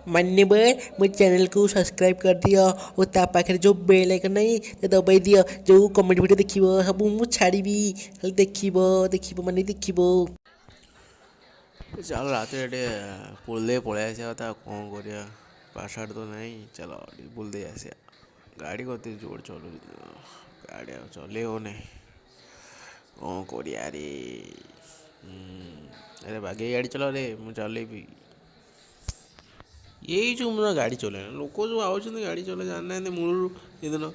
मान्यवर मो चैनल को सब्सक्राइब कर दियो और ता पाखे जो बेल आइकन नहीं तो दबाई दियो जो कमेंट वीडियो देखिबो सब मु छाड़ीबी खाली देखिबो देखिबो माने देखिबो। ଚାଲ ରାତିରେ ଟିକେ ବୁଲିଦେଇ ପଳେଇ ଆସିବା କଥା କ'ଣ କରିବା ପାସୱାର୍ଡ଼ ତ ନାହିଁ ଚାଲ ଟିକେ ବୁଲିଦେଇ ଆସିବା ଗାଡ଼ି କତେ ଜୋର ଚଲୁଛି ଗାଡ଼ି ଆଉ ଚଲେଇ ହେଉନି କ'ଣ କରିବା ରେ ଆରେ ବାଗେଇ ଗାଡ଼ି ଚଲାରେ ମୁଁ ଚଲେଇବି ଏଇ ଯେଉଁ ମୁଁ ଗାଡ଼ି ଚଲେଇନି ଲୋକ ଯେଉଁ ଆଉଛନ୍ତି ଗାଡ଼ି ଚଲେଇ ଜାଣିନାହାନ୍ତି ମୂଳରୁ ସେଦିନ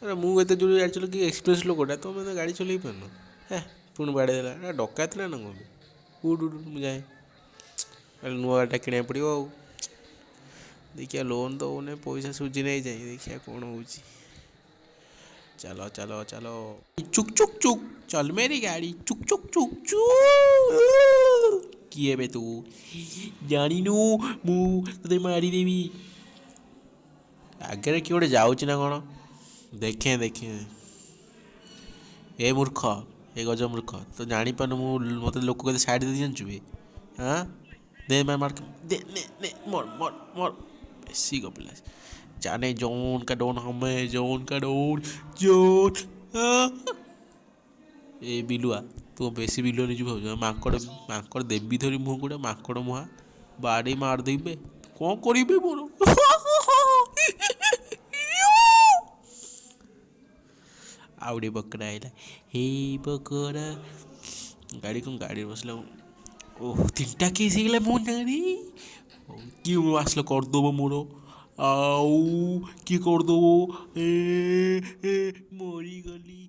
ଆରେ ମୁଁ ଏତେ ଜୋର ଗାଡ଼ି ଚଲେଇକି ଏକ୍ସପିରିଏନ୍ସ ଲୋକଟା ତୁମେ ଗାଡ଼ି ଚଲେଇ ପାରୁନ ହେ ପୁଣି ବାଡ଼େଇ ଦେଲା ଏଟା ଡକାୟତ ଥିଲା ନା କ'ଣ ଉଠୁ ମୁଁ ଯାଏ ନୂଆ ଗାଡ଼ିଟା କିଣିବାକୁ ପଡ଼ିବ ଆଉ ଦେଖିବା ଲୋନ୍ ତ ହେଉନି ପଇସା ସୁଝି ନେଇଯାଏ ଦେଖିବା କ'ଣ ହେଉଛି ଚାଲ ଚାଲ ଚାଲ ଚୁକ୍ ଚୁକ୍ ଚୁକ୍ ଚଲ ମେରି ଗାଡ଼ି ଚୁକ୍ ଚୁକ୍ ଚୁକ୍ ଚୁକ୍ କିଏ ବେ ତୁ ଜାଣିନୁ ମୁଁ ତତେ ମାରିଦେବି ଆଗରେ କିଏ ଗୋଟେ ଯାଉଛି ନା କ'ଣ ଦେଖେ ଦେଖେ ଏ ମୂର୍ଖ ଏ ଗଜ ମୂର୍ଖ ତ ଜାଣିପାରୁନୁ ମୁଁ ମୋତେ ଲୋକ କେତେ ସାଇଡ଼୍ ଦେଇ ଜାଣିଛୁ ବେ ହଁ दे मैं मार दे ने ने मर मर मर बेसी गपिला जाने जोन का डोन हमें जोन का डोन जोन ए बिलुआ तू बेसी बिलुआ नहीं भाव माकड़ माकड़ देवी धरी मुँह गुड़ा माकड़ मुहा बाड़ी मार देबे कौन करिबे मोर आउडे बकरा आइला हे बकरा गाड़ी कौन गाड़ी बसला ओह तीनटा केस ହେଇଗଲା ମୋ ନାଁରେ କିଏ ଆସିଲେ କରିଦେବ ମୋର ଆଉ କିଏ କରିଦେବ ମରିଗଲି।